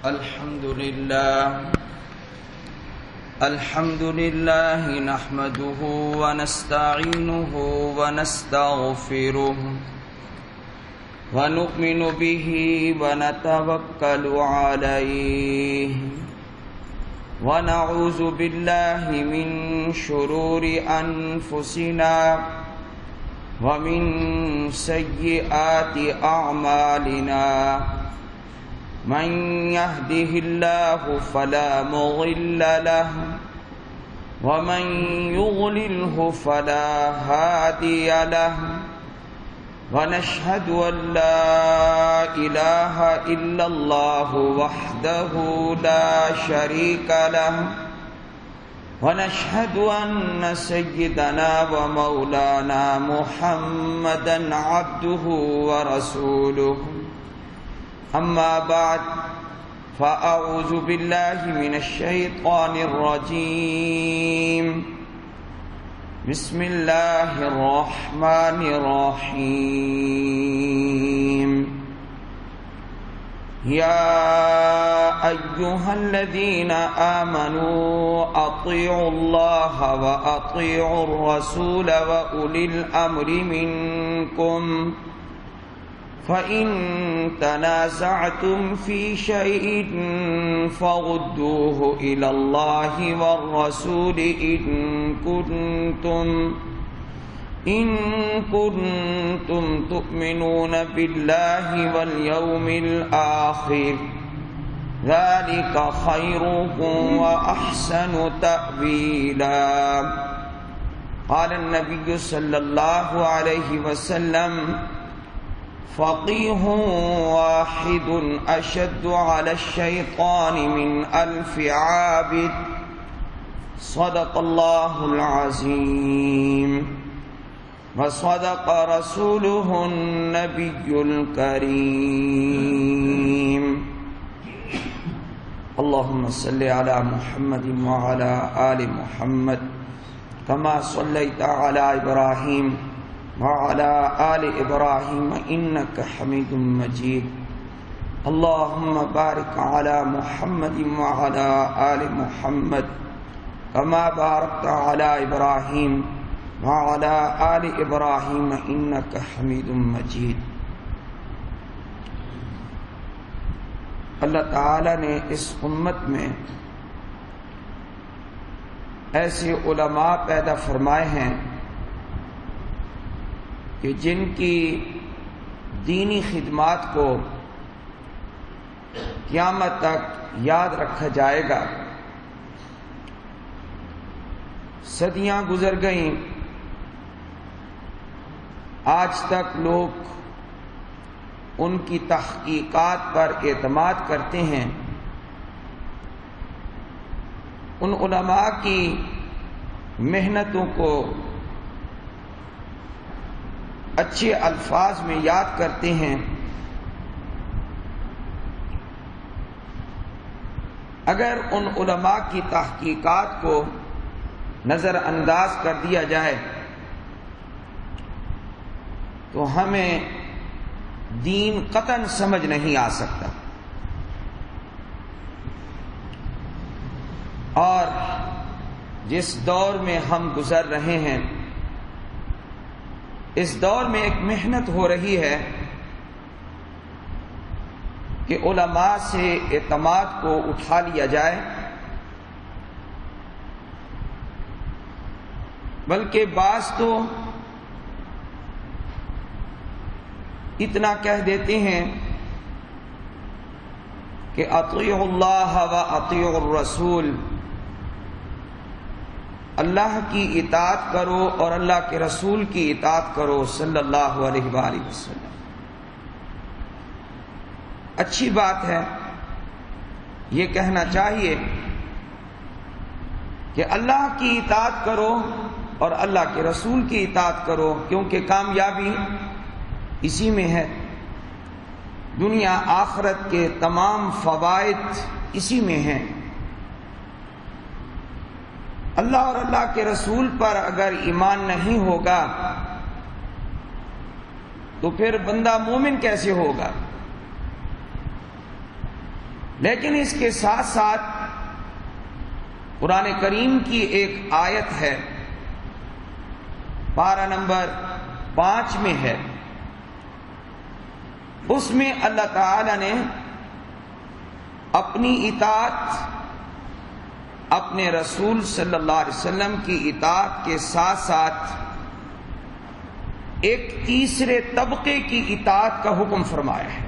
الحمد لله نحمده ونستعينه ونستغفره ونؤمن به ونتوكل عليه ونعوذ بالله من شرور أنفسنا ومن سيئات أعمالنا من يهده الله فلا مضل له ومن يضلله فلا هادي له ونشهد أن لا إله إلا الله وحده لا شريك له ونشهد أن سيدنا ومولانا محمدا عبده ورسوله أما بعد فأعوذ بالله من الشيطان الرجيم بسم الله الرحمن الرحيم يا أيها الذين آمنوا أطيعوا الله وأطيعوا الرسول وأولي الأمر منكم فإن تنازعتم في شيء فردوه إلى الله والرسول إن كنتم تؤمنون بالله واليوم الآخر ذلك خير وأحسن تأويلا قال النبي صلى الله عليه وسلم فقيه واحد أشد على الشيطان من 1000 عابد صدق الله العظيم وصدق رسوله النبي الكريم اللهم صل على محمد وعلى آل محمد كما صليت على إبراهيم وعلى آل إبراهيم إنك حميد مجيد اللهم بارك على محمد وعلى آل محمد كما باركت على إبراهيم وعلى آل إبراهيم إنك حميد مجيد۔ اللہ تعالی نے اس امت میں ایسے علماء پیدا فرمائے ہیں کہ جن کی دینی خدمات کو قیامت تک یاد رکھا جائے گا۔ صدیاں گزر گئیں، آج تک لوگ ان کی تحقیقات پر اعتماد کرتے ہیں۔ ان علماء کی محنتوں کو اچھے الفاظ میں یاد کرتے ہیں۔ اگر ان علماء کی تحقیقات کو نظر انداز کر دیا جائے تو ہمیں دین قطعاً سمجھ نہیں آ سکتا۔ اور جس دور میں ہم گزر رہے ہیں اس دور میں ایک محنت ہو رہی ہے کہ علماء سے اعتماد کو اٹھا لیا جائے، بلکہ بعض تو اتنا کہہ دیتے ہیں کہ اطیعوا اللہ و اطیعوا الرسول، اللہ کی اطاعت کرو اور اللہ کے رسول کی اطاعت کرو صلی اللہ علیہ وآلہ وسلم۔ اچھی بات ہے، یہ کہنا چاہیے کہ اللہ کی اطاعت کرو اور اللہ کے رسول کی اطاعت کرو، کیونکہ کامیابی اسی میں ہے، دنیا آخرت کے تمام فوائد اسی میں ہیں۔ اللہ اور اللہ کے رسول پر اگر ایمان نہیں ہوگا تو پھر بندہ مومن کیسے ہوگا؟ لیکن اس کے ساتھ ساتھ قرآن کریم کی ایک آیت ہے، پارہ نمبر 5 میں ہے، اس میں اللہ تعالی نے اپنی اطاعت اپنے رسول صلی اللہ علیہ وسلم کی اطاعت کے ساتھ ساتھ ایک تیسرے طبقے کی اطاعت کا حکم فرمایا ہے۔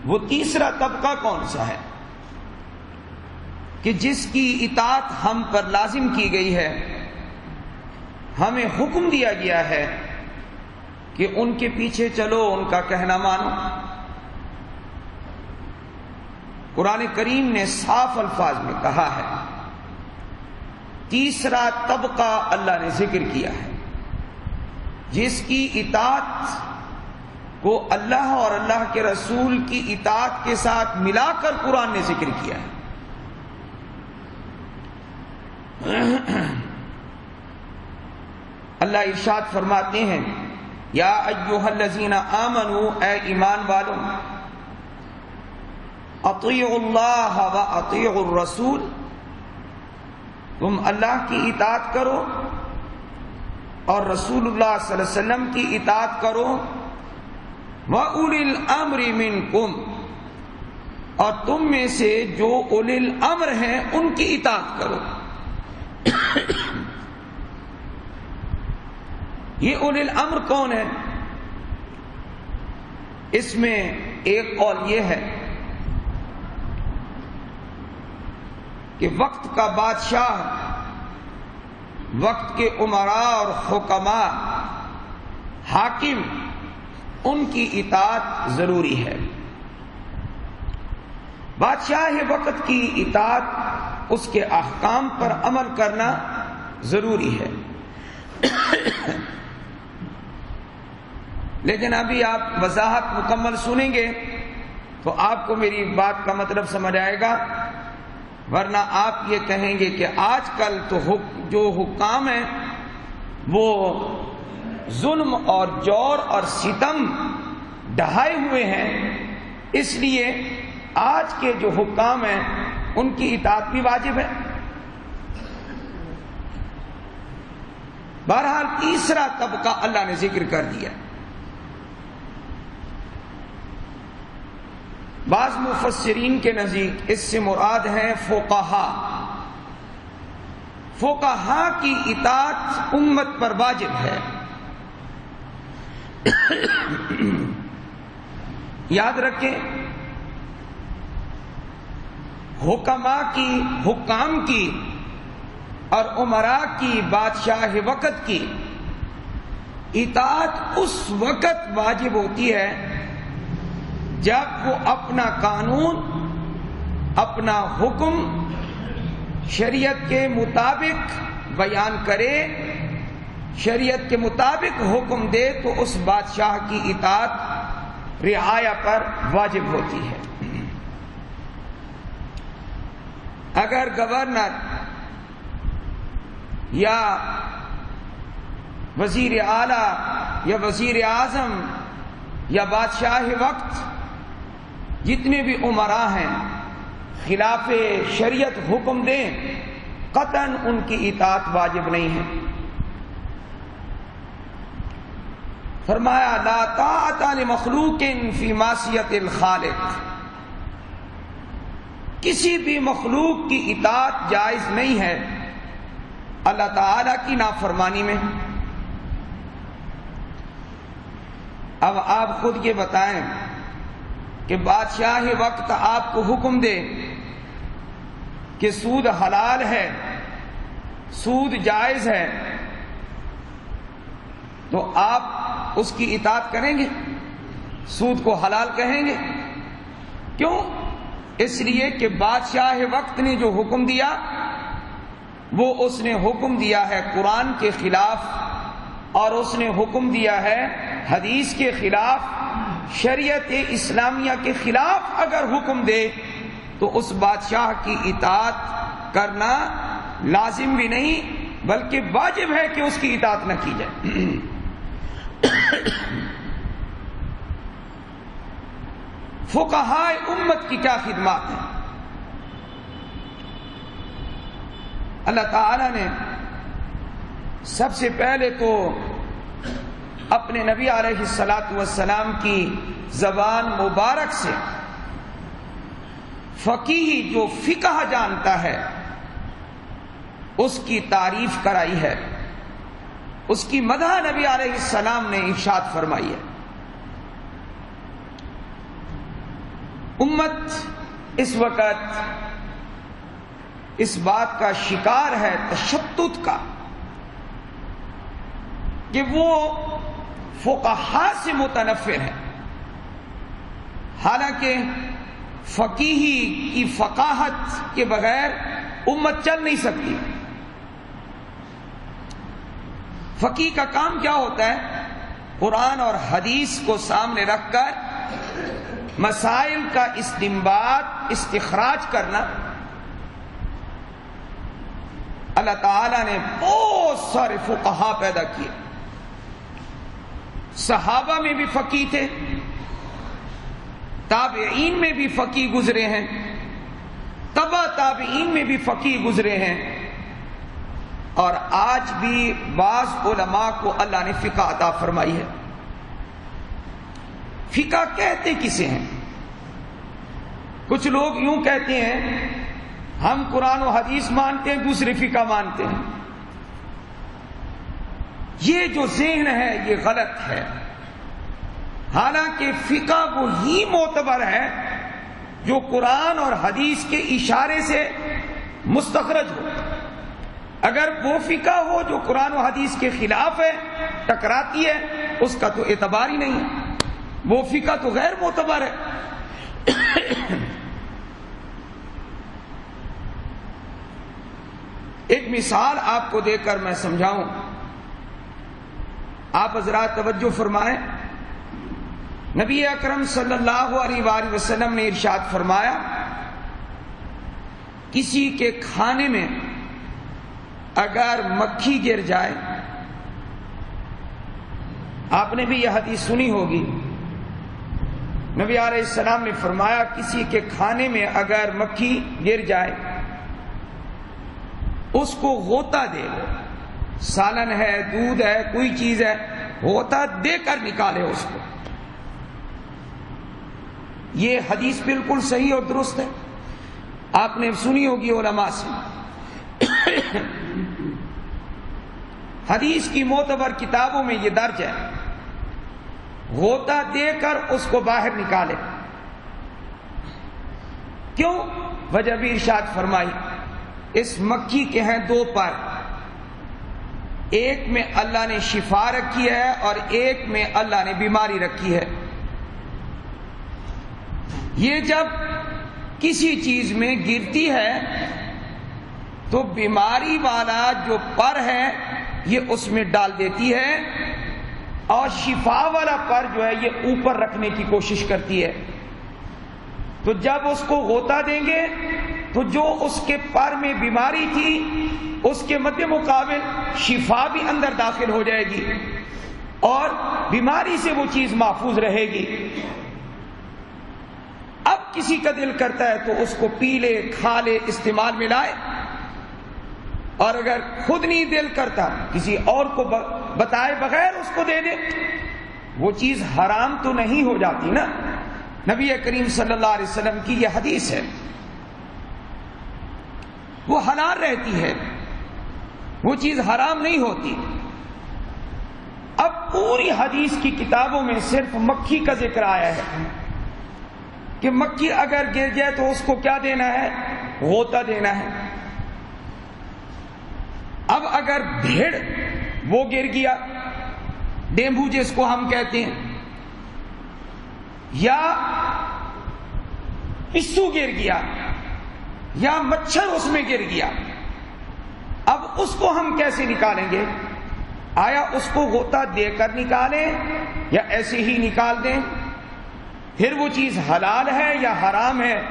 وہ تیسرا طبقہ کون سا ہے کہ جس کی اطاعت ہم پر لازم کی گئی ہے، ہمیں حکم دیا گیا ہے کہ ان کے پیچھے چلو، ان کا کہنا مانو۔ قرآن کریم نے صاف الفاظ میں کہا ہے، تیسرا طبقہ اللہ نے ذکر کیا ہے جس کی اطاعت کو اللہ اور اللہ کے رسول کی اطاعت کے ساتھ ملا کر قرآن نے ذکر کیا ہے۔ اللہ ارشاد فرماتے ہیں، یا ایھا الذین آمنوا، اے ایمان والو، اطیعوا اللہ و اطیعوا الرسول، تم اللہ کی اطاعت کرو اور رسول اللہ صلی اللہ علیہ وسلم کی اطاعت کرو، وَأُولِي الْأَمْرِ مِنْكُمْ، اور تم میں سے جو اولی الامر ہیں ان کی اطاعت کرو۔ یہ اولی الامر کون ہے؟ اس میں ایک قول یہ ہے کہ وقت کا بادشاہ، وقت کے امراء اور حکماء، حاکم، ان کی اطاعت ضروری ہے۔ بادشاہ وقت کی اطاعت، اس کے احکام پر عمل کرنا ضروری ہے۔ لیکن ابھی آپ وضاحت مکمل سنیں گے تو آپ کو میری بات کا مطلب سمجھ آئے گا، ورنہ آپ یہ کہیں گے کہ آج کل تو جو حکام ہیں وہ ظلم اور جور اور ستم ڈھائے ہوئے ہیں، اس لیے آج کے جو حکام ہیں ان کی اطاعت بھی واجب ہے۔ بہرحال تیسرا طبقہ اللہ نے ذکر کر دیا۔ بعض مفسرین کے نزدیک اس سے مراد ہے فقہا۔ فقہا کی اطاعت امت پر واجب ہے۔ یاد رکھیں، حکام کی اور امراء کی، بادشاہ وقت کی اطاعت اس وقت واجب ہوتی ہے جب وہ اپنا قانون، اپنا حکم شریعت کے مطابق بیان کرے، شریعت کے مطابق حکم دے، تو اس بادشاہ کی اطاعت رعایا پر واجب ہوتی ہے۔ اگر گورنر یا وزیر اعلی یا وزیر اعظم یا بادشاہ وقت، جتنے بھی امراء ہیں، خلاف شریعت حکم دیں، قطعاً ان کی اطاعت واجب نہیں ہے۔ فرمایا لا طاعت لمخلوق فی معصیت الخالق، کسی بھی مخلوق کی اطاعت جائز نہیں ہے اللہ تعالی کی نافرمانی میں۔ اب آپ خود یہ بتائیں کہ بادشاہ وقت آپ کو حکم دے کہ سود حلال ہے، سود جائز ہے، تو آپ اس کی اطاعت کریں گے؟ سود کو حلال کہیں گے؟ کیوں؟ اس لیے کہ بادشاہ وقت نے جو حکم دیا وہ اس نے حکم دیا ہے قرآن کے خلاف، اور اس نے حکم دیا ہے حدیث کے خلاف، شریعت اسلامیہ کے خلاف اگر حکم دے تو اس بادشاہ کی اطاعت کرنا لازم بھی نہیں بلکہ واجب ہے کہ اس کی اطاعت نہ کی جائے۔ فقہائے امت کی کیا خدمات ہیں۔ اللہ تعالیٰ نے سب سے پہلے تو اپنے نبی علیہ الصلاۃ والسلام کی زبان مبارک سے فقیہ جو فقہ جانتا ہے اس کی تعریف کرائی ہے، اس کی مدح نبی علیہ السلام نے ارشاد فرمائی ہے۔ امت اس وقت اس بات کا شکار ہے تشدد کا کہ وہ فقہاء سے متنفر ہے، حالانکہ فقیہی کی فقاہت کے بغیر امت چل نہیں سکتی۔ فقیہ کا کام کیا ہوتا ہے؟ قرآن اور حدیث کو سامنے رکھ کر مسائل کا استنباط استخراج کرنا۔ اللہ تعالیٰ نے بہت سارے فقہاء پیدا کیے، صحابہ میں بھی فقیہ تھے، تابعین میں بھی فقیہ گزرے ہیں، تبع تابعین میں بھی فقیہ گزرے ہیں، اور آج بھی بعض علماء کو اللہ نے فقہ عطا فرمائی ہے۔ فقہ کہتے کسے ہیں؟ کچھ لوگ یوں کہتے ہیں ہم قرآن و حدیث مانتے ہیں، دوسرے فقہ مانتے ہیں۔ یہ جو ذہن ہے یہ غلط ہے، حالانکہ فقہ وہی معتبر ہے جو قرآن اور حدیث کے اشارے سے مستخرج ہو۔ اگر وہ فقہ ہو جو قرآن و حدیث کے خلاف ہے، ٹکراتی ہے، اس کا تو اعتبار ہی نہیں ہے، وہ فقہ تو غیر معتبر ہے۔ ایک مثال آپ کو دے کر میں سمجھاؤں، آپ حضرات توجہ فرمائیں۔ نبی اکرم صلی اللہ علیہ وآلہ وسلم نے ارشاد فرمایا، کسی کے کھانے میں اگر مکھی گر جائے، آپ نے بھی یہ حدیث سنی ہوگی، نبی علیہ السلام نے فرمایا کسی کے کھانے میں اگر مکھی گر جائے اس کو غوطہ دے، سالن ہے، دودھ ہے، کوئی چیز ہے، غوطہ دے کر نکالے اس کو۔ یہ حدیث بالکل صحیح اور درست ہے، آپ نے سنی ہوگی علماء سے۔ حدیث کی معتبر کتابوں میں یہ درج ہے، غوطہ دے کر اس کو باہر نکالے۔ کیوں؟ وجہ بھی ارشاد فرمائی، اس مکھی کے ہیں دو پر، ایک میں اللہ نے شفا رکھی ہے اور ایک میں اللہ نے بیماری رکھی ہے۔ یہ جب کسی چیز میں گرتی ہے تو بیماری والا جو پر ہے یہ اس میں ڈال دیتی ہے، اور شفا والا پر جو ہے یہ اوپر رکھنے کی کوشش کرتی ہے۔ تو جب اس کو غوطہ دیں گے تو جو اس کے پر میں بیماری تھی اس کے مد مقابل شفا بھی اندر داخل ہو جائے گی اور بیماری سے وہ چیز محفوظ رہے گی۔ اب کسی کا دل کرتا ہے تو اس کو پی لے، کھا لے، استعمال میں لائے، اور اگر خود نہیں دل کرتا کسی اور کو بتائے بغیر اس کو دے دے، وہ چیز حرام تو نہیں ہو جاتی نا۔ نبی کریم صلی اللہ علیہ وسلم کی یہ حدیث ہے، وہ حلال رہتی ہے، وہ چیز حرام نہیں ہوتی۔ اب پوری حدیث کی کتابوں میں صرف مکھی کا ذکر آیا ہے کہ مکھی اگر گر جائے تو اس کو کیا دینا ہے؟ غوطہ دینا ہے۔ اب اگر بھیڑ وہ گر گیا، ڈینگو جس کو ہم کہتے ہیں، یا پسو گر گیا، یا مچھر اس میں گر گیا، اب اس کو ہم کیسے نکالیں گے؟ آیا اس کو غوطہ دے کر نکالیں یا ایسے ہی نکال دیں؟ پھر وہ چیز حلال ہے یا حرام ہے،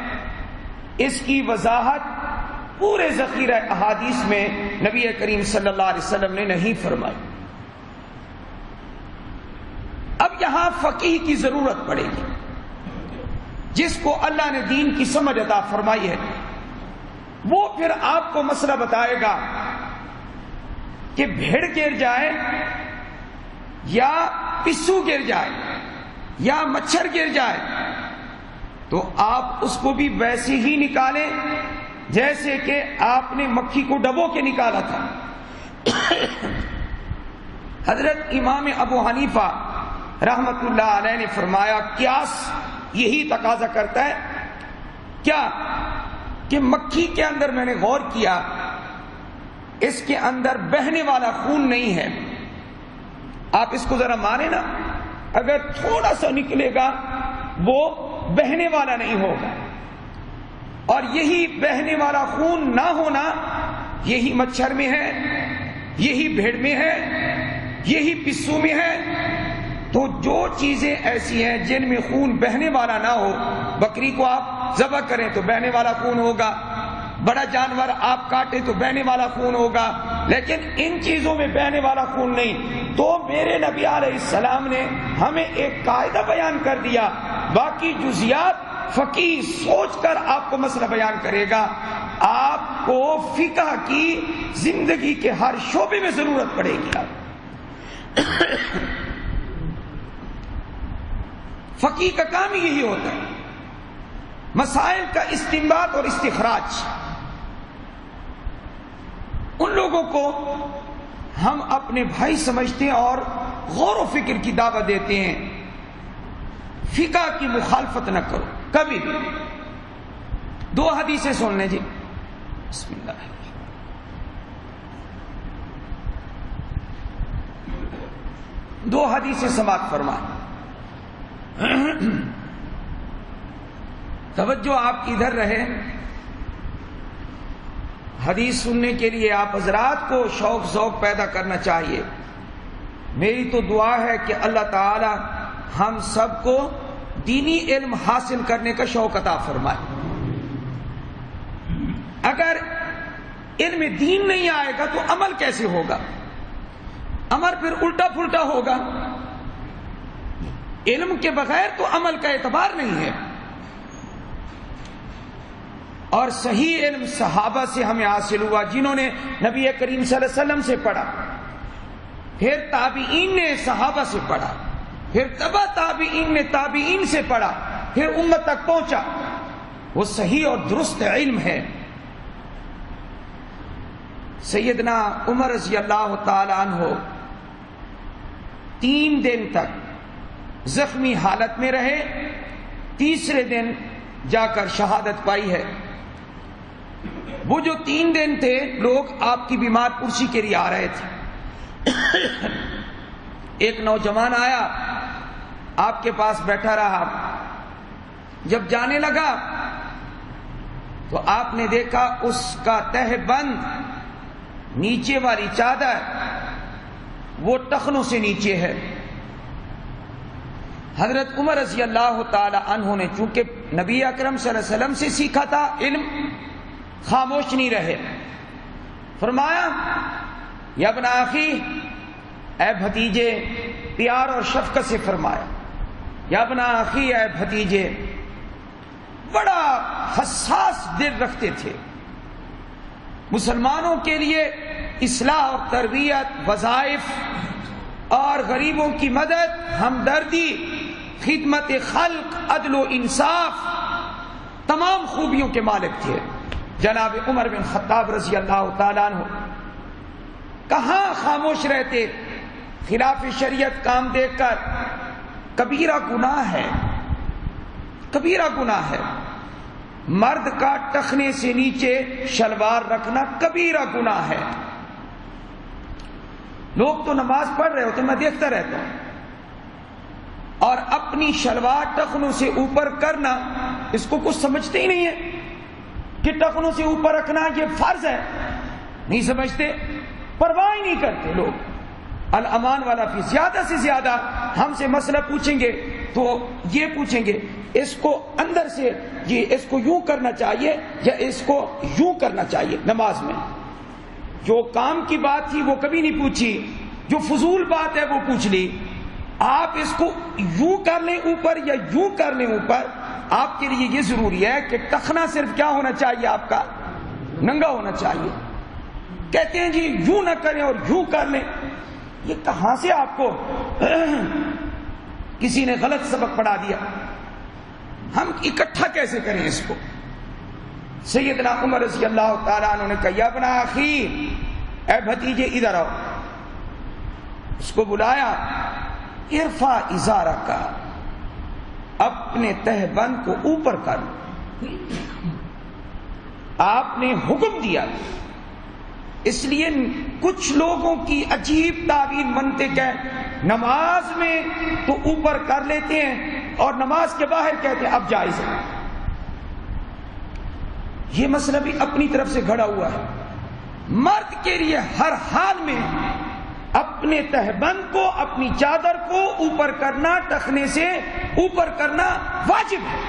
اس کی وضاحت پورے ذخیرہ احادیث میں نبی کریم صلی اللہ علیہ وسلم نے نہیں فرمائی۔ اب یہاں فقیہ کی ضرورت پڑے گی۔ جس کو اللہ نے دین کی سمجھ عطا فرمائی ہے، وہ پھر آپ کو مسئلہ بتائے گا کہ بھیڑ گر جائے یا پسو گر جائے یا مچھر گر جائے تو آپ اس کو بھی ویسے ہی نکالیں جیسے کہ آپ نے مکھی کو ڈبو کے نکالا تھا۔ حضرت امام ابو حنیفہ رحمت اللہ علیہ نے فرمایا قیاس یہی تقاضا کرتا ہے کیا کہ مکھی کے اندر میں نے غور کیا، اس کے اندر بہنے والا خون نہیں ہے، آپ اس کو ذرا مانیں نا، اگر تھوڑا سا نکلے گا وہ بہنے والا نہیں ہوگا، اور یہی بہنے والا خون نہ ہونا یہی مچھر میں ہے، یہی بھیڑ میں ہے، یہی پسو میں ہے۔ تو جو چیزیں ایسی ہیں جن میں خون بہنے والا نہ ہو، بکری کو آپ ذبح کریں تو بہنے والا خون ہوگا، بڑا جانور آپ کاٹیں تو بہنے والا خون ہوگا، لیکن ان چیزوں میں بہنے والا خون نہیں۔ تو میرے نبی علیہ السلام نے ہمیں ایک قاعدہ بیان کر دیا، باقی جزیات فقیہ سوچ کر آپ کو مسئلہ بیان کرے گا۔ آپ کو فقہ کی زندگی کے ہر شعبے میں ضرورت پڑے گی۔ فقیہ کا کام یہی ہوتا ہے، مسائل کا استنباط اور استخراج۔ ان لوگوں کو ہم اپنے بھائی سمجھتے ہیں اور غور و فکر کی دعوت دیتے ہیں، فقہ کی مخالفت نہ کرو کبھی بھی۔ دو حدیثیں سن لیں جی، بسم اللہ۔ دو حدیثیں سماعت فرمائیں۔ توجہ آپ کی ادھر رہے، حدیث سننے کے لیے آپ حضرات کو شوق ذوق پیدا کرنا چاہیے۔ میری تو دعا ہے کہ اللہ تعالی ہم سب کو دینی علم حاصل کرنے کا شوق عطا فرمائے۔ اگر علم دین نہیں آئے گا تو عمل کیسے ہوگا؟ عمل پھر الٹا پھلٹا ہوگا۔ علم کے بغیر تو عمل کا اعتبار نہیں ہے۔ اور صحیح علم صحابہ سے ہمیں حاصل ہوا، جنہوں نے نبی کریم صلی اللہ علیہ وسلم سے پڑھا، پھر تابعین نے صحابہ سے پڑھا، پھر تبع تابعین نے تابعین سے پڑھا، پھر امت تک پہنچا، وہ صحیح اور درست علم ہے۔ سیدنا عمر رضی اللہ تعالی عنہ 3 دن تک زخمی حالت میں رہے، تیسرے دن جا کر شہادت پائی ہے۔ وہ جو 3 دن تھے لوگ آپ کی بیمار پرسی کے لیے آ رہے تھے، ایک نوجوان آیا آپ کے پاس بیٹھا رہا، جب جانے لگا تو آپ نے دیکھا اس کا تہ بند نیچے والی چادر وہ ٹخنوں سے نیچے ہے۔ حضرت عمر رضی اللہ تعالی عنہ نے چونکہ نبی اکرم صلی اللہ علیہ وسلم سے سیکھا تھا علم، خاموش نہیں رہے، فرمایا یا ابن اخی، اے بھتیجے، پیار اور شفقت سے فرمایا یا ابن اخی، اے بھتیجے، بڑا حساس دل رکھتے تھے، مسلمانوں کے لیے اصلاح اور تربیت، وظائف اور غریبوں کی مدد، ہمدردی، خدمت خلق، عدل و انصاف، تمام خوبیوں کے مالک تھے جناب عمر بن خطاب رضی اللہ تعالیٰ عنہ۔ کہاں خاموش رہتے؟ خلاف شریعت کام دیکھ کر کبیرہ گناہ ہے، کبیرہ گناہ ہے۔ مرد کا ٹخنے سے نیچے شلوار رکھنا کبیرہ گناہ ہے۔ لوگ تو نماز پڑھ رہے ہوتے، میں دیکھتا رہتا ہوں، اور اپنی شلوار ٹخنوں سے اوپر کرنا اس کو کچھ سمجھتے ہی نہیں ہے کہ ٹخنوں سے اوپر رکھنا یہ فرض ہے، نہیں سمجھتے، پرواہ ہی نہیں کرتے لوگ۔ الامان والا فی، زیادہ سے زیادہ ہم سے مسئلہ پوچھیں گے تو یہ پوچھیں گے اس کو اندر سے یہ اس کو یوں کرنا چاہیے یا اس کو یوں کرنا چاہیے۔ نماز میں جو کام کی بات تھی وہ کبھی نہیں پوچھی، جو فضول بات ہے وہ پوچھ لی۔ آپ اس کو یوں کر لیں اوپر یا یوں کر لیں اوپر، آپ کے لیے یہ ضروری ہے کہ ٹخنا صرف کیا ہونا چاہیے؟ آپ کا ننگا ہونا چاہیے۔ کہتے ہیں جی یوں نہ کریں اور یوں کر لیں، یہ کہاں سے آپ کو کسی نے غلط سبق پڑھا دیا؟ ہم اکٹھا کیسے کریں اس کو؟ سیدنا عمر رضی اللہ تعالیٰ عنہ نے کہا یا ابن اخی، اے بھتیجے ادھر آؤ۔ اس کو بلایا، ارفع ازارک، اپنے تہبند کو اوپر کر۔ آپ نے حکم دیا۔ اس لیے کچھ لوگوں کی عجیب تعبیر منطق ہے، نماز میں تو اوپر کر لیتے ہیں اور نماز کے باہر کہتے ہیں اب جائز ہے۔ یہ مسئلہ بھی اپنی طرف سے گھڑا ہوا ہے۔ مرد کے لیے ہر حال میں اپنے تہبند کو، اپنی چادر کو اوپر کرنا، ٹخنے سے اوپر کرنا واجب ہے۔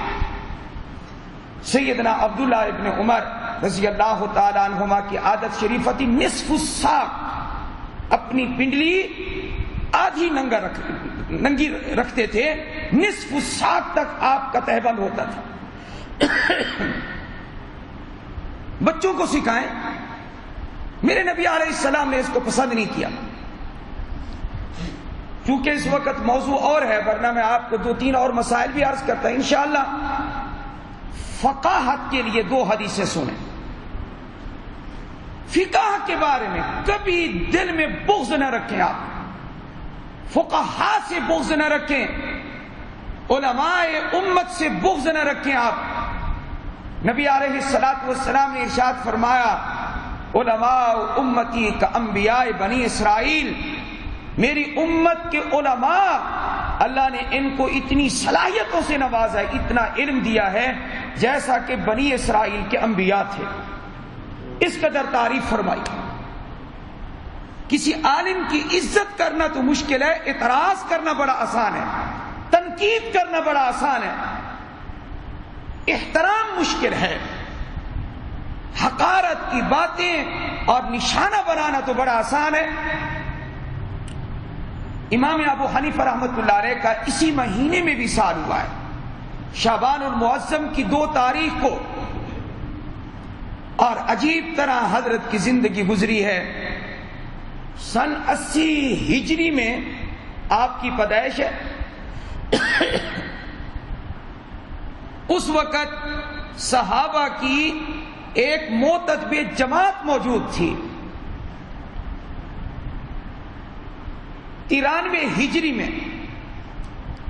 سیدنا عبداللہ ابن عمر رضی اللہ تعالیٰ عنہما کی عادت شریفہ تھی، نصف الساق، اپنی پنڈلی آدھی ننگی رکھتے تھے، نصف الساق تک آپ کا تہبند ہوتا تھا۔ بچوں کو سکھائیں۔ میرے نبی علیہ السلام نے اس کو پسند نہیں کیا۔ چونکہ اس وقت موضوع اور ہے، ورنہ میں آپ کو 2-3 اور مسائل بھی عرض کرتا ہوں انشاءاللہ۔ فقاہت کے لیے 2 حدیثیں سنیں۔ فقہ کے بارے میں کبھی دل میں بغض نہ رکھیں، آپ فقہاء سے بغض نہ رکھیں، علماء امت سے بغض نہ رکھیں۔ آپ نبی علیہ الصلوۃ والسلام نے ارشاد فرمایا علماء امتی کا انبیاء بنی اسرائیل، میری امت کے علماء اللہ نے ان کو اتنی صلاحیتوں سے نوازا ہے، اتنا علم دیا ہے جیسا کہ بنی اسرائیل کے انبیاء تھے۔ اس قدر تعریف فرمائی۔ کسی عالم کی عزت کرنا تو مشکل ہے، اعتراض کرنا بڑا آسان ہے، تنقید کرنا بڑا آسان ہے، احترام مشکل ہے، حقارت کی باتیں اور نشانہ بنانا تو بڑا آسان ہے۔ امام ابو حنیفہ رحمۃ اللہ علیہ کا اسی مہینے میں وصال ہوا ہے، شعبان المعظم کی 2 تاریخ کو، اور عجیب طرح حضرت کی زندگی گزری ہے۔ سن 80 ہجری میں آپ کی پیدائش ہے۔ اس وقت صحابہ کی ایک معتدب جماعت موجود تھی۔ 93 ہجری میں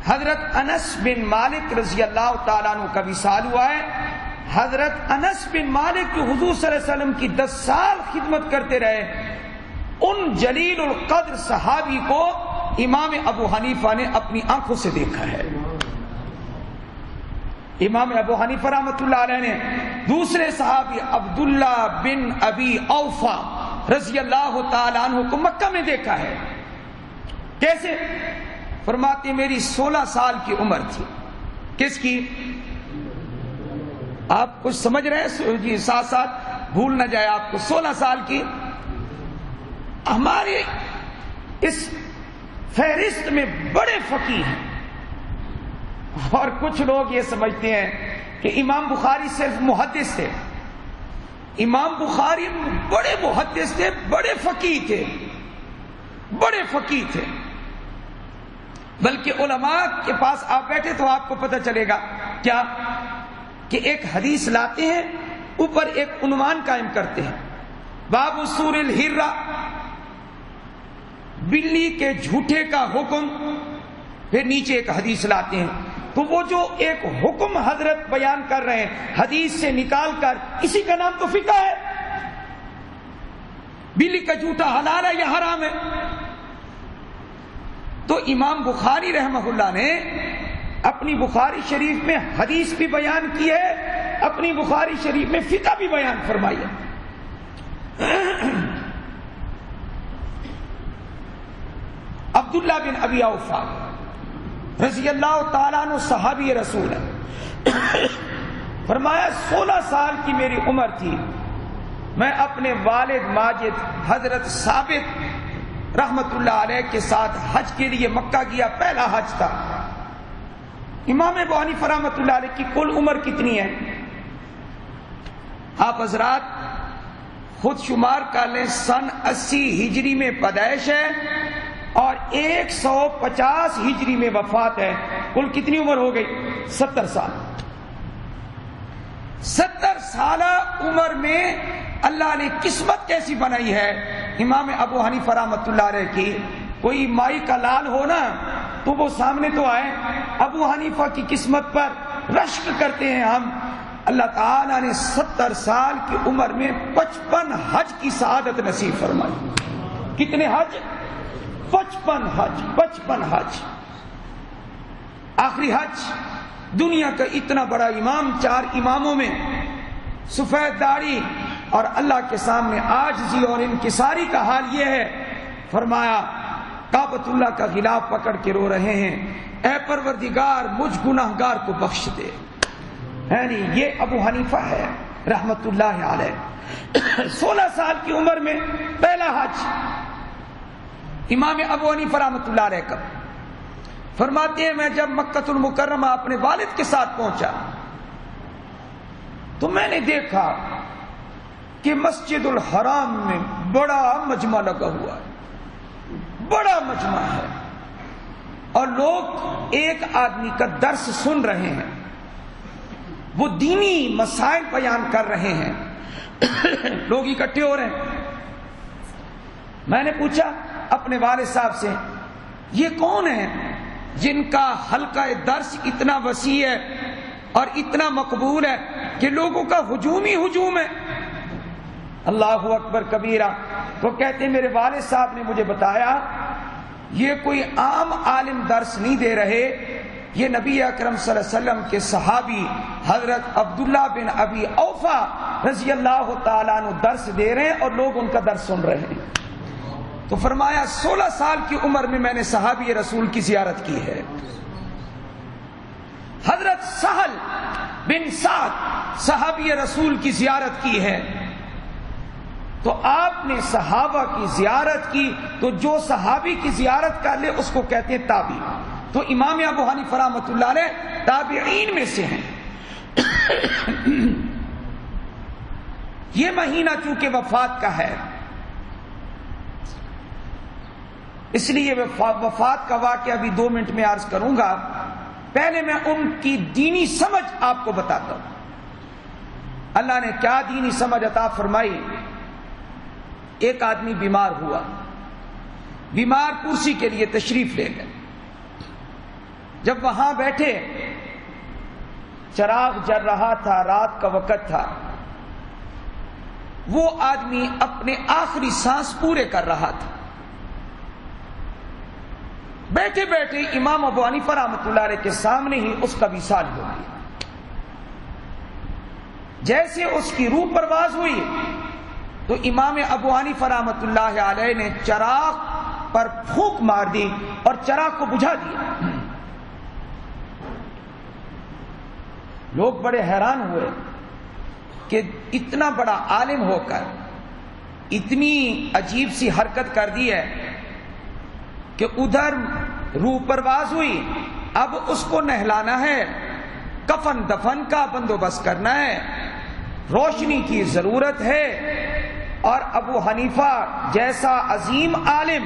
حضرت انس بن مالک رضی اللہ تعالیٰ عنہ کا وصال ہوا ہے۔ حضرت انس بن مالک جو حضور صلی اللہ علیہ وسلم کی 10 سال خدمت کرتے رہے، ان جلیل القدر صحابی کو امام ابو حنیفہ نے اپنی آنکھوں سے دیکھا ہے۔ امام ابو حنیفہ رحمۃ اللہ علیہ نے دوسرے صحابی عبداللہ بن ابی اوفا رضی اللہ تعالیٰ عنہ کو مکہ میں دیکھا ہے۔ کیسے؟ فرماتے میری 16 سال کی عمر تھی۔ کس کی؟ آپ کچھ سمجھ رہے ہیں جی، ساتھ ساتھ بھول نہ جائے آپ کو۔ 16 سال کی۔ ہمارے اس فہرست میں بڑے فقیہ ہیں، اور کچھ لوگ یہ سمجھتے ہیں کہ امام بخاری صرف محدث تھے۔ امام بخاری بڑے محدث تھے، بڑے فقیہ تھے، بڑے فقیہ تھے۔ بلکہ علماء کے پاس آپ بیٹھے تو آپ کو پتہ چلے گا کیا کہ ایک حدیث لاتے ہیں، اوپر ایک عنوان قائم کرتے ہیں، باب سور الحرہ، بلی کے جھوٹے کا حکم، پھر نیچے ایک حدیث لاتے ہیں۔ تو وہ جو ایک حکم حضرت بیان کر رہے ہیں حدیث سے نکال کر، اسی کا نام تو فقہ ہے۔ بلی کا جھوٹا حلال ہے یا حرام ہے؟ تو امام بخاری رحمہ اللہ نے اپنی بخاری شریف میں حدیث بھی بیان کی ہے، اپنی بخاری شریف میں فقہ بھی بیان فرمائی ہے۔ عبداللہ بن ابی اوفا رضی اللہ تعالیٰ عنہ صحابی رسول ہے، فرمایا 16 سال کی میری عمر تھی، میں اپنے والد ماجد حضرت ثابت رحمت اللہ علیہ کے ساتھ حج کے لیے مکہ گیا، پہلا حج تھا۔ امام ابو حنیفہ رحمۃ اللہ علیہ کی کل عمر کتنی ہے؟ آپ حضرات خود شمار کر لیں، سن 80 ہجری میں پیدائش ہے اور 150 ہجری میں وفات ہے، کل کتنی عمر ہو گئی؟ 70 سال۔ 70 سالہ عمر میں اللہ نے قسمت کیسی بنائی ہے امام ابو حنیفہ رحمۃ اللہ علیہ کی۔ کوئی مائی کا لال ہو نا تو وہ سامنے تو آئے، ابو حنیفہ کی قسمت پر رشک کرتے ہیں ہم۔ اللہ تعالیٰ نے 70 سال کی عمر میں 55 حج کی سعادت نصیب فرمائی۔ کتنے حج؟ 55 حج، 55 حج۔ آخری حج، دنیا کا اتنا بڑا امام، 4 اماموں میں سفید داڑھی اور اللہ کے سامنے عاجزی اور انکساری کا حال یہ ہے، فرمایا کعبۃ اللہ کا غلاف پکڑ کے رو رہے ہیں، اے پروردگار مجھ گناہگار کو بخش دے۔ ہے نہیں، یہ ابو حنیفہ ہے رحمت اللہ علیہ۔ 16 سال کی عمر میں پہلا حج امام ابو حنیفہ رحمت اللہ علیہ کا۔ فرماتے ہیں میں جب مکہ المکرمہ اپنے والد کے ساتھ پہنچا تو میں نے دیکھا کہ مسجد الحرام میں بڑا مجمع لگا ہوا ہے، بڑا مجمع ہے، اور لوگ ایک آدمی کا درس سن رہے ہیں، وہ دینی مسائل بیان کر رہے ہیں، لوگ اکٹھے ہو رہے ہیں۔ میں نے پوچھا اپنے والد صاحب سے، یہ کون ہے جن کا حلقہ درس اتنا وسیع ہے اور اتنا مقبول ہے کہ لوگوں کا ہجوم ہی ہجوم ہے؟ اللہ اکبر کبیرہ۔ تو کہتے ہیں میرے والد صاحب نے مجھے بتایا یہ کوئی عام عالم درس نہیں دے رہے، یہ نبی اکرم صلی اللہ علیہ وسلم کے صحابی حضرت عبداللہ بن ابی اوفا رضی اللہ تعالیٰ عنہ درس دے رہے ہیں اور لوگ ان کا درس سن رہے ہیں۔ تو فرمایا 16 سال کی عمر میں نے صحابی رسول کی زیارت کی ہے۔ حضرت سہل بن سعد صحابی رسول کی زیارت کی ہے۔ تو آپ نے صحابہ کی زیارت کی، تو جو صحابی کی زیارت کر لے اس کو کہتے ہیں تابعی۔ تو امام ابو حنیفہ رحمۃ اللہ علیہ تابعین میں سے ہیں۔ یہ مہینہ چونکہ وفات کا ہے اس لیے وفات کا واقعہ ابھی 2 منٹ میں عرض کروں گا۔ پہلے میں ان کی دینی سمجھ آپ کو بتاتا ہوں، اللہ نے کیا دینی سمجھ عطا فرمائی۔ ایک آدمی بیمار ہوا، بیمار کرسی کے لیے تشریف لے گئے، جب وہاں بیٹھے چراغ جل رہا تھا، رات کا وقت تھا، وہ آدمی اپنے آخری سانس پورے کر رہا تھا۔ بیٹھے بیٹھے امام ابو حنیفہ رحمۃ اللہ علیہ کے سامنے ہی اس کا وصال ہو گیا۔ جیسے اس کی روح پرواز ہوئی تو امام ابو حنیفہ رحمۃ اللہ علیہ نے چراغ پر پھونک مار دی اور چراغ کو بجھا دیا۔ لوگ بڑے حیران ہوئے کہ اتنا بڑا عالم ہو کر اتنی عجیب سی حرکت کر دی ہے کہ ادھر روح پرواز ہوئی، اب اس کو نہلانا ہے، کفن دفن کا بندوبست کرنا ہے، روشنی کی ضرورت ہے، اور ابو حنیفہ جیسا عظیم عالم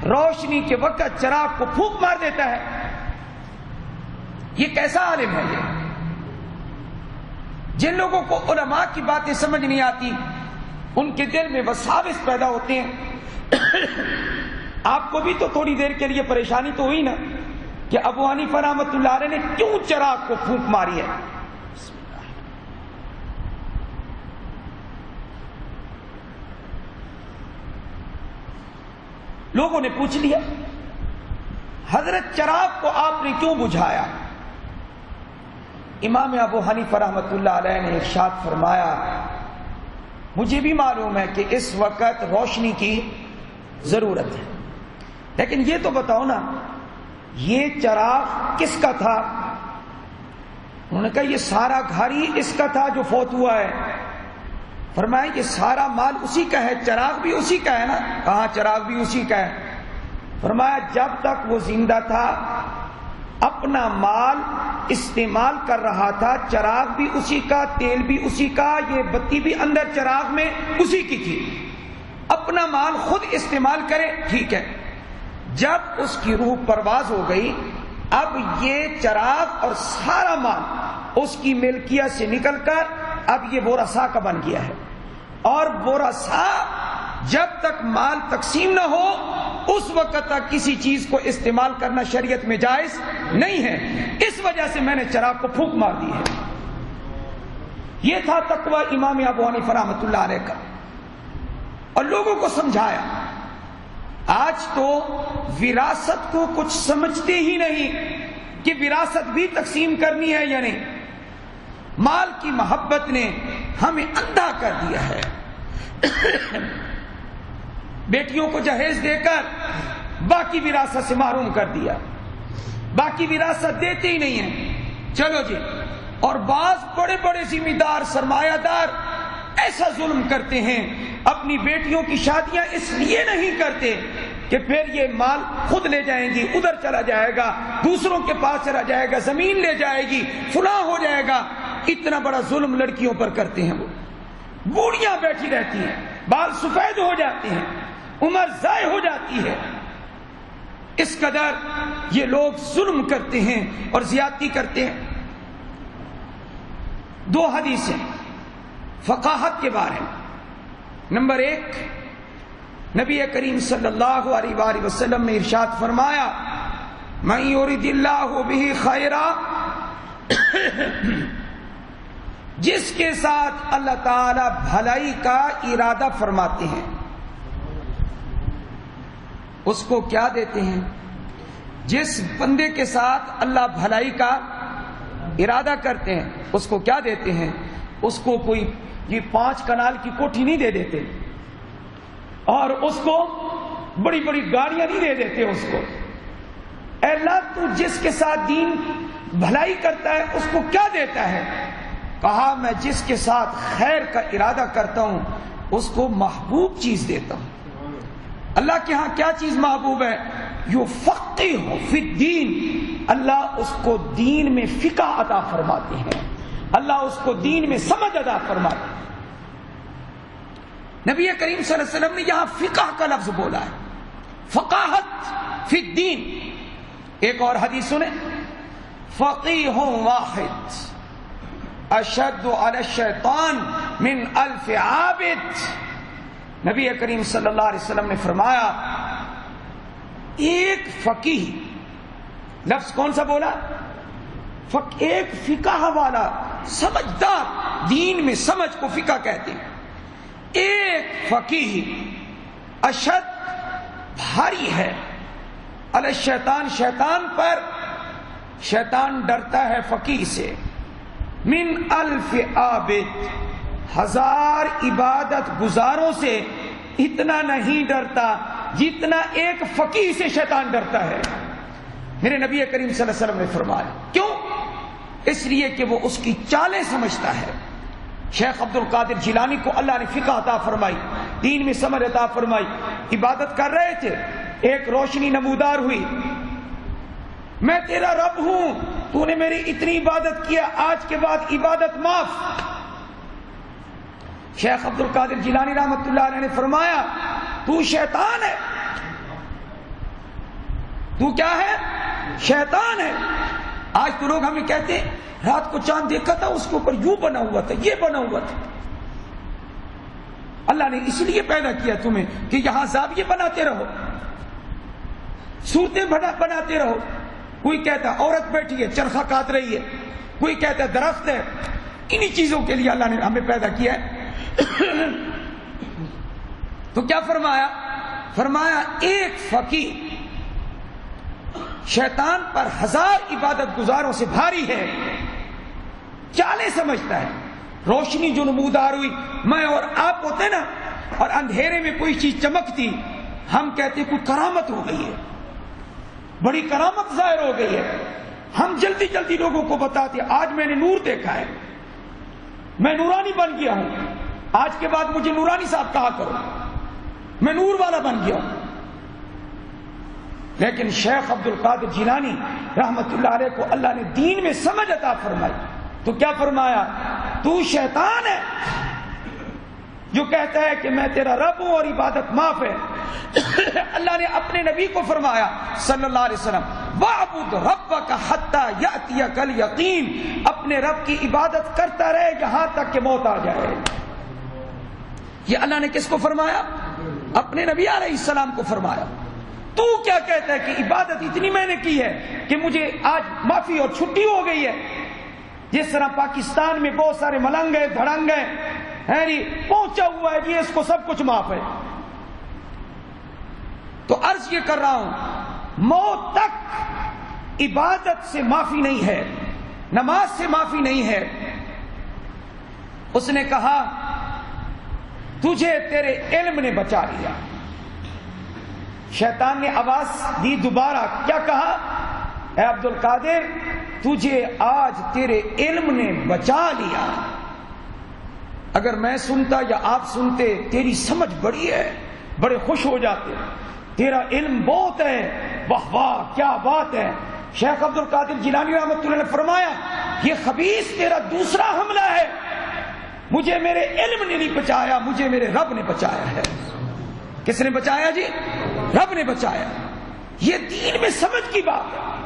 روشنی کے وقت چراغ کو پھونک مار دیتا ہے، یہ کیسا عالم ہے؟ یہ جن لوگوں کو علماء کی باتیں سمجھ نہیں آتی ان کے دل میں وساوس پیدا ہوتے ہیں۔ آپ کو بھی تو تھوڑی دیر کے لیے پریشانی تو ہوئی نا کہ ابو حنیفہ رحمۃ اللہ علیہ نے کیوں چراغ کو پھونک ماری ہے؟ لوگوں نے پوچھ لیا حضرت چراغ کو آپ نے کیوں بجھایا؟ امام ابو حنیفہ رحمۃ اللہ علیہ نے ارشاد فرمایا مجھے بھی معلوم ہے کہ اس وقت روشنی کی ضرورت ہے، لیکن یہ تو بتاؤ نا یہ چراغ کس کا تھا؟ انہوں نے کہا یہ سارا گھر ہی اس کا تھا جو فوت ہوا ہے۔ فرمایا یہ سارا مال اسی کا ہے، چراغ بھی اسی کا ہے نا؟ کہاں چراغ بھی اسی کا ہے۔ فرمایا جب تک وہ زندہ تھا اپنا مال استعمال کر رہا تھا، چراغ بھی اسی کا، تیل بھی اسی کا، یہ بتی بھی اندر چراغ میں اسی کی تھی، اپنا مال خود استعمال کرے، ٹھیک ہے۔ جب اس کی روح پرواز ہو گئی، اب یہ چراغ اور سارا مال اس کی ملکیت سے نکل کر اب یہ ورثاء کا بن گیا ہے، اور ورثاء جب تک مال تقسیم نہ ہو اس وقت تک کسی چیز کو استعمال کرنا شریعت میں جائز نہیں ہے۔ اس وجہ سے میں نے چراغ کو پھونک مار دی ہے۔ یہ تھا تقوی امام ابو حنیفہ رحمۃ اللہ علیہ کا، اور لوگوں کو سمجھایا۔ آج تو وراثت کو کچھ سمجھتے ہی نہیں کہ وراثت بھی تقسیم کرنی ہے یا نہیں۔ مال کی محبت نے ہمیں اندھا کر دیا ہے۔ بیٹیوں کو جہیز دے کر باقی وراثت سے محروم کر دیا، باقی وراثت دیتے ہی نہیں ہیں، چلو جی۔ اور بعض بڑے بڑے ذمہ دار سرمایہ دار ایسا ظلم کرتے ہیں، اپنی بیٹیوں کی شادیاں اس لیے نہیں کرتے کہ پھر یہ مال خود لے جائیں گی، ادھر چلا جائے گا، دوسروں کے پاس چلا جائے گا، زمین لے جائے گی، فلاں ہو جائے گا۔ اتنا بڑا ظلم لڑکیوں پر کرتے ہیں، وہ بوڑھیاں بیٹھی رہتی ہیں، بال سفید ہو جاتے ہیں، عمر ضائع ہو جاتی ہے۔ اس قدر یہ لوگ ظلم کرتے ہیں اور زیادتی کرتے ہیں۔ دو حدیثیں فقاہت کے بارے میں۔ نمبر 1، نبی کریم صلی اللہ علیہ وآلہ وسلم نے ارشاد فرمایا، من یرید اللہ بہ خیرا، جس کے ساتھ اللہ تعالی بھلائی کا ارادہ فرماتے ہیں اس کو کیا دیتے ہیں؟ جس بندے کے ساتھ اللہ بھلائی کا ارادہ کرتے ہیں اس کو کیا دیتے ہیں؟ اس کو کوئی یہ 5 کنال کی کوٹھی نہیں دے دیتے، اور اس کو بڑی بڑی گاڑیاں نہیں دے دیتے۔ اس کو اے اللہ تو جس کے ساتھ دین بھلائی کرتا ہے اس کو کیا دیتا ہے؟ کہا میں جس کے ساتھ خیر کا ارادہ کرتا ہوں اس کو محبوب چیز دیتا ہوں۔ اللہ کے ہاں کیا چیز محبوب ہے؟ یفقہہ فی الدین، اللہ اس کو دین میں فقہ عطا فرماتے ہیں، اللہ اس کو دین میں سمجھ عطا فرماتے ہیں۔ نبی کریم صلی اللہ علیہ وسلم نے یہاں فقہ کا لفظ بولا ہے، فقاہت فی الدین۔ ایک اور حدیث سنیں، فقیہ واحد اشد علی الشیطان من 1000 عابد۔ نبی کریم صلی اللہ علیہ وسلم نے فرمایا ایک فقیہ، لفظ کون سا بولا؟ ایک فقہ والا سمجھدار، دین میں سمجھ کو فقہ کہتے ہیں۔ ایک فقیہ اشد بھاری ہے علی الشیطان، شیطان پر، شیطان ڈرتا ہے فقیہ سے، من 1000 عابد، 1000 عبادت گزاروں سے اتنا نہیں ڈرتا جتنا ایک فقیہ سے شیطان ڈرتا ہے۔ میرے نبی کریم صلی اللہ علیہ وسلم نے فرمایا، کیوں؟ اس لیے کہ وہ اس کی چالیں سمجھتا ہے۔ شیخ عبد القادر جیلانی کو اللہ نے فقہ عطا فرمائی، دین میں سمجھ عطا فرمائی۔ عبادت کر رہے تھے، ایک روشنی نمودار ہوئی، میں تیرا رب ہوں، تو نے میری اتنی عبادت کیا، آج کے بعد عبادت معاف۔ شیخ عبد القادر جیلانی رحمۃ اللہ علیہ نے فرمایا تو شیطان ہے، تو کیا ہے؟ شیطان ہے۔ آج تو لوگ ہمیں کہتے ہیں رات کو چاند دیکھا تھا، اس کے اوپر یوں بنا ہوا تھا، یہ بنا ہوا تھا۔ اللہ نے اس لیے پیدا کیا تمہیں کہ یہاں زاویے بناتے رہو، صورتیں بناتے رہو۔ کوئی کہتا ہے عورت بیٹھی ہے چرخہ کاٹ رہی ہے، کوئی کہتا ہے درخت ہے۔ انہی چیزوں کے لیے اللہ نے ہمیں پیدا کیا ہے۔ تو کیا فرمایا؟ فرمایا ایک فقیہ شیطان پر 1000 عبادت گزاروں سے بھاری ہے، چالیں سمجھتا ہے۔ روشنی جو نمودار ہوئی، میں اور آپ ہوتے نا، اور اندھیرے میں کوئی چیز چمکتی، ہم کہتے کوئی کرامت ہو گئی ہے، بڑی کرامت ظاہر ہو گئی ہے۔ ہم جلدی جلدی لوگوں کو بتاتے آج میں نے نور دیکھا ہے، میں نورانی بن گیا ہوں، آج کے بعد مجھے نورانی صاحب کہا کرو، میں نور والا بن گیا ہوں۔ لیکن شیخ عبد القادر جیلانی رحمت اللہ علیہ کو اللہ نے دین میں سمجھ عطا فرمائی تو کیا فرمایا؟ تو شیطان ہے جو کہتا ہے کہ میں تیرا رب ہوں اور عبادت معاف ہے۔ اللہ نے اپنے نبی کو فرمایا صلی اللہ علیہ وسلم وَاعْبُدْ رَبَّكَ حَتَّى يَأْتِيَكَ الْيَقِينُ، اپنے رب کی عبادت کرتا رہے یہاں تک کہ موت آ جائے۔ یہ اللہ نے کس کو فرمایا؟ اپنے نبی علیہ السلام کو فرمایا۔ تو کیا کہتا ہے کہ عبادت اتنی میں نے کی ہے کہ مجھے آج معافی اور چھٹی ہو گئی ہے؟ جس طرح پاکستان میں بہت سارے ملنگ ہیں، دھڑنگ ہیں جی، پہنچا ہوا ہے جی اس کو سب کچھ معاف ہے۔ تو عرض یہ کر رہا ہوں موت تک عبادت سے معافی نہیں ہے، نماز سے معافی نہیں ہے۔ اس نے کہا تجھے تیرے علم نے بچا لیا۔ شیطان نے آواز دی دوبارہ، کیا کہا؟ اے عبد القادر تجھے آج تیرے علم نے بچا لیا۔ اگر میں سنتا یا آپ سنتے تیری سمجھ بڑی ہے، بڑے خوش ہو جاتے، تیرا علم بہت ہے، واہ واہ کیا بات ہے۔ شیخ عبد القادر جیلانی رحمۃ اللہ نے فرمایا یہ خبیث تیرا دوسرا حملہ ہے، مجھے میرے علم نے نہیں بچایا، مجھے میرے رب نے بچایا ہے۔ کس نے بچایا جی؟ رب نے بچایا۔ یہ دین میں سمجھ کی بات ہے۔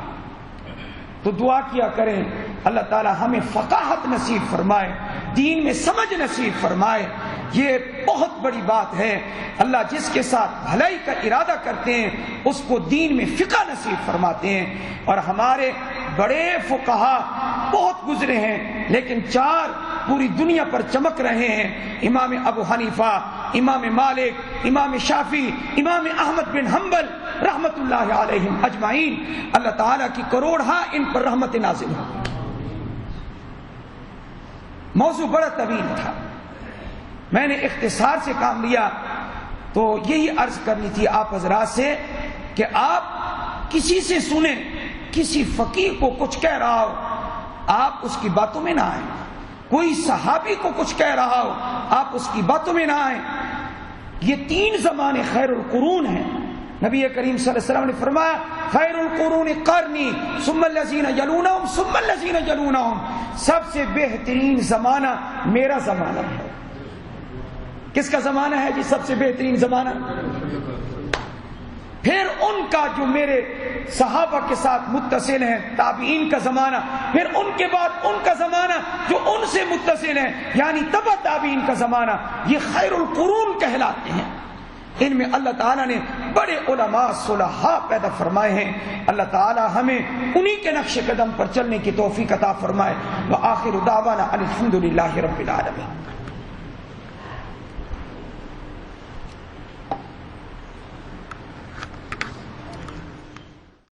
تو دعا کیا کریں اللہ تعالی ہمیں فقاہت نصیب فرمائے، دین میں سمجھ نصیب فرمائے۔ یہ بہت بڑی بات ہے۔ اللہ جس کے ساتھ بھلائی کا ارادہ کرتے ہیں اس کو دین میں فقہ نصیب فرماتے ہیں۔ اور ہمارے بڑے فقہا بہت گزرے ہیں لیکن چار پوری دنیا پر چمک رہے ہیں، امام ابو حنیفہ، امام مالک، امام شافعی، امام احمد بن حنبل رحمت اللہ علیہم اجمعین۔ اللہ تعالیٰ کی کروڑہا ان پر رحمت نازل ہو۔ موضوع بڑا طویل تھا، میں نے اختصار سے کام لیا، تو یہی عرض کرنی تھی آپ حضرات سے کہ آپ کسی سے سنیں، کسی فقیر کو کچھ کہہ رہا ہو آپ اس کی باتوں میں نہ آئیں، کوئی صحابی کو کچھ کہہ رہا ہو آپ اس کی باتوں میں نہ آئیں۔ یہ تین زمانے خیر القرون ہیں۔ نبی کریم صلی اللہ علیہ وسلم نے فرمایا خیر القرون قرنی ثم الذین یلونہم ثم الذین یلونہم، سب سے بہترین زمانہ میرا زمانہ ہے۔ کس کا زمانہ ہے جی سب سے بہترین زمانہ؟ پھر ان کا جو میرے صحابہ کے ساتھ متصل ہیں تابعین کا زمانہ، پھر ان کے بعد ان کا زمانہ جو ان سے متصل ہیں یعنی تبع تابعین کا زمانہ، یہ خیر القرون کہلاتے ہیں۔ ان میں اللہ تعالیٰ نے بڑے علماء صلحاء پیدا فرمائے ہیں۔ اللہ تعالیٰ ہمیں انہی کے نقش قدم پر چلنے کی توفیق عطا فرمائے۔ وآخر دعوانا ان الحمد للہ رب العالمین۔